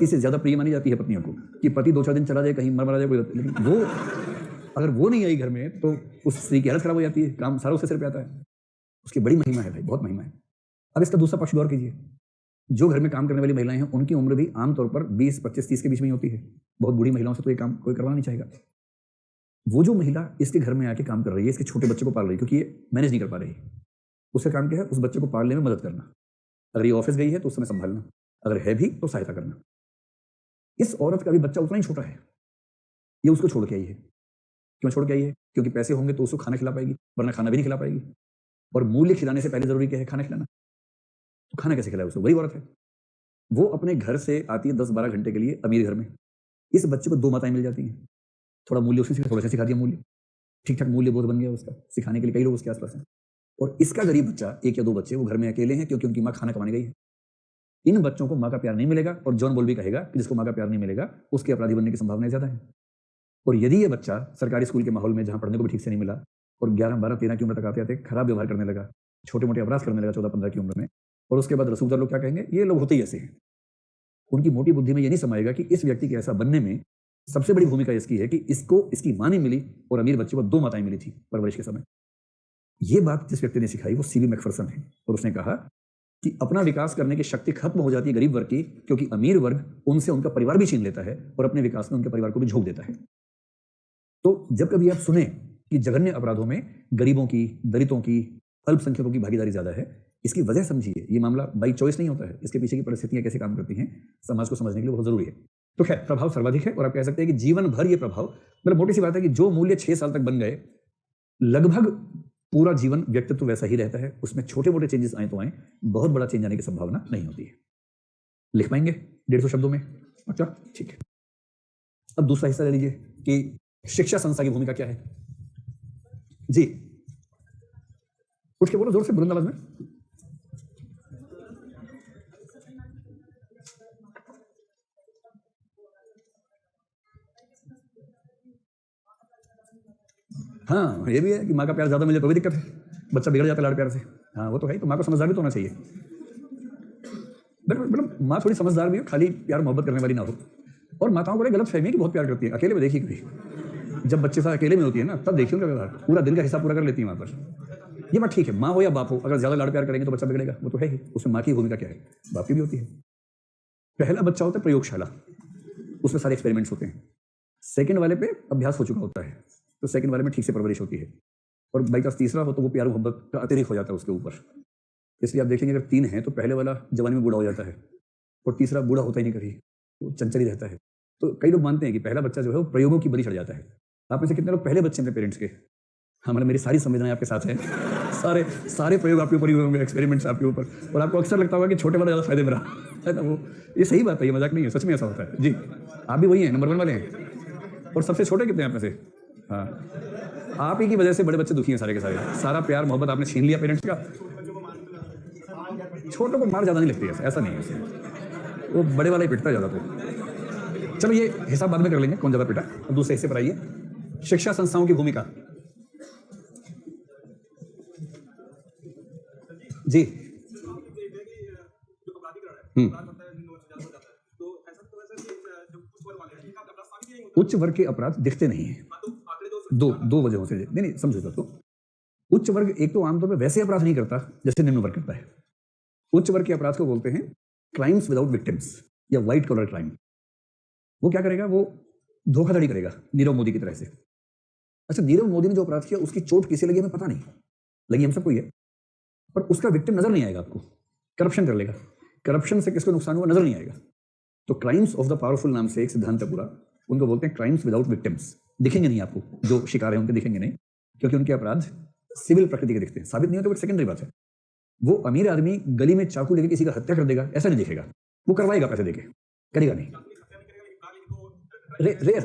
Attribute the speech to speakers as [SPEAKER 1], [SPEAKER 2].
[SPEAKER 1] इससे ज्यादा प्रिय मानी जाती है पत्नियों को कि पति 2-4 दिन चला जाए, कहीं मर जाए कोई, लेकिन वो अगर वो नहीं आई घर में तो उस स्त्री की हालत खराब हो जाती है, काम सारा उसके सिर पे आता है। उसकी बड़ी महिमा है भाई, बहुत महिमा है। अब इसका दूसरा पक्ष गौर कीजिए, जो घर में काम करने वाली महिलाएं हैं उनकी उम्र भी आमतौर पर 20, 25, 30 के बीच में ही होती है। बहुत बूढ़ी महिलाओं से तो ये काम कोई करवाना नहीं चाहेगा। वो जो महिला इसके घर में आके काम कर रही है, इसके छोटे बच्चे को पाल रही है, क्योंकि ये मैनेज नहीं कर पा रही है, उसका काम क्या है? उस बच्चे को पालने में मदद करना। अगर ये ऑफिस गई है तो उस समय संभालना, अगर है भी तो सहायता करना। इस औरत का भी बच्चा उतना ही छोटा है, ये उसको छोड़ के आई है। क्यों छोड़ के आई है? क्योंकि पैसे होंगे तो उसको खाना खिला पाएगी, वरना खाना भी नहीं खिला पाएगी। और मूल्य खिलाने से पहले जरूरी क्या है? खाना खिलाना। तो खाना कैसे खिलाए उसको? वही औरत है। वो अपने घर से आती है 10-12 घंटे के लिए अमीर घर में, इस बच्चे को 2 माताएं मिल जाती हैं। थोड़ा मूल्य उसने थोड़ा सा सिखा दिया, मूल्य ठीक ठाक मूल्य बोध बन गया उसका, सिखाने के लिए कई लोग उसके आसपास हैं। और इसका गरीब बच्चा, 1 या 2 बच्चे, वो घर में अकेले हैं क्योंकि उनकी माँ खाना कमाने गई है। इन बच्चों को माँ का प्यार नहीं मिलेगा, और जॉन बॉल भी कहेगा कि जिसको माँ का प्यार नहीं मिलेगा उसके अपराधी बनने की संभावना ज्यादा है। और यदि ये बच्चा सरकारी स्कूल के माहौल में, जहां पढ़ने को भी ठीक से नहीं मिला, और 11, 12, 13 की उम्र तक आते आते खराब व्यवहार करने लगा, छोटे मोटे अपराध करने लगा 14, 15 की उम्र में, और उसके बाद रसूखदार लोग क्या कहेंगे? ये लोग होते ही ऐसे हैं। उनकी मोटी बुद्धि में ये नहीं समाएगा कि इस व्यक्ति के ऐसा बनने में सबसे बड़ी भूमिका इसकी है कि इसको इसकी मां नहीं मिली और अमीर बच्चे को 2 माताएं मिली थी परवरिश के समय। ये बात जिस व्यक्ति ने सिखाई वो सीबी मैकफरसन है, और उसने कहा कि अपना विकास करने की शक्ति खत्म हो जाती है गरीब वर्ग की, क्योंकि अमीर वर्ग उनसे उनका परिवार भी छीन लेता है और अपने विकास में उनके परिवार को भी झोंक देता है। तो जब कभी आप सुने कि जघन्य अपराधों में गरीबों की, दलितों की, अल्पसंख्यकों की भागीदारी ज्यादा है, इसकी वजह समझिए। ये मामला बाई चॉइस नहीं होता है, इसके पीछे की परिस्थितियां कैसे काम करती हैं समाज को समझने के लिए बहुत जरूरी है। तो खैर, प्रभाव सर्वाधिक है, और आप कह सकते हैं कि जीवन भर ये प्रभाव, मतलब मोटी सी बात है कि जो मूल्य 6 साल तक बन गए, लगभग पूरा जीवन व्यक्तित्व वैसा ही रहता है। उसमें छोटे मोटे चेंजेस आए तो आए, बहुत बड़ा चेंज आने की संभावना नहीं होती है। लिख पाएंगे 150 शब्दों में? अच्छा, ठीक है। अब दूसरा हिस्सा ले लीजिए कि शिक्षा संस्था की भूमिका क्या है। जी, उठ के बोलो जोर से, बुलंद आवाज में। हाँ, ये भी है कि माँ का प्यार ज्यादा मिले तो भी दिक्कत है, बच्चा बिगड़ जाता है लाड़ प्यार से। हाँ, वो तो है, तो माँ को समझदार भी तो होना चाहिए। मतलब माँ थोड़ी समझदार भी हो, खाली प्यार मोहब्बत करने वाली ना हो। और माताओं को गलत फहमी है कि बहुत प्यार करती है। अकेले में देखिए कभी, जब बच्चे साथ अकेले में होती है ना, तब देखिए उनका व्यवहार, पूरा दिन का हिसाब पूरा कर लेती है वहां पर। ये बात ठीक है, माँ हो या बाप हो, अगर ज्यादा लाड़ प्यार करेंगे तो बच्चा बिगड़ेगा, वो तो है ही। उसमें माँ की भूमिका क्या है? बाप की भी होती है। पहला बच्चा होता है प्रयोगशाला, उसमें सारे एक्सपेरिमेंट्स होते हैं। सेकंड वाले पे अभ्यास हो चुका होता है, तो सेकंड वाले में ठीक से परवरिश होती है। और बाई चांस तीसरा हो तो वो प्यार मोहब्बत का अतिरिक्त हो जाता है उसके ऊपर। इसलिए आप देखेंगे अगर 3 हैं तो पहले वाला जवानी में बूढ़ा हो जाता है, और तीसरा बूढ़ा होता ही नहीं कभी, वो चंचल ही रहता है। तो कई लोग मानते हैं कि पहला बच्चा जो है वो प्रयोगों की बलि चढ़ जाता है। आप में से कितने लोग पहले बच्चे अपने पेरेंट्स के? हाँ, मतलब मेरी सारी संवेदनाएं आपके साथ हैं। सारे प्रयोग आपके ऊपर ही होंगे, एक्सपेरिमेंट्स आपके ऊपर, और आपको अक्सर लगता होगा कि छोटे वाला ज़्यादा फायदे में रहा है ना। वो ये सही बात है, ये मजाक नहीं है, सच में ऐसा होता है। जी, आप भी वही हैं, नंबर 1 वाले हैं। और सबसे छोटे कितने हैं आप में से? हाँ, आप ही की वजह से बड़े बच्चे दुखी हैं सारे के सारे। सारा प्यार मोहब्बत आपने छीन लिया पेरेंट्स का। छोटों को मार ज्यादा नहीं लगती है, ऐसा नहीं है, वो बड़े वाला ही पिटता है ज्यादा। तो चलो ये हिसाब बाद में कर लेंगे कौन ज्यादा पिटा। अब दूसरे हिस्से पर आइए, शिक्षा संस्थाओं की भूमिका। जी, उच्च वर्ग के अपराध दिखते नहीं है, दो वजहों से। नहीं समझो तो उच्च वर्ग एक तो आमतौर पर वैसे अपराध नहीं करता जैसे निम्न वर्ग करता है। उच्च वर्ग के अपराध को बोलते हैं क्राइम्स विदाउट विक्टिम्स, या व्हाइट कॉलर क्राइम। वो क्या करेगा? वो धोखाधड़ी करेगा, नीरव मोदी की तरह से। अच्छा, नीरव मोदी ने जो अपराध किया उसकी चोट किसे लगी हमें पता नहीं, लगी हम सबको ही है, पर उसका विक्टिम नजर नहीं आएगा आपको। करप्शन कर लेगा, करप्शन से किसको नुकसान हुआ नजर नहीं आएगा। तो क्राइम्स ऑफ द पावरफुल नाम से एक सिद्धांत है पूरा, उनको बोलते हैं क्राइम्स विदाउट विक्टिम्स। दिखेंगे नहीं आपको, जो शिकार है उनके दिखेंगे नहीं, क्योंकि उनके अपराध सिविल प्रकृति के दिखते हैं। साबित नहीं हो तो सेकेंडरी बात है। वो अमीर आदमी गली में चाकू लेके किसी का हत्या कर देगा ऐसा नहीं दिखेगा, वो करवाएगा पैसे देके, करेगा नहीं। रेयर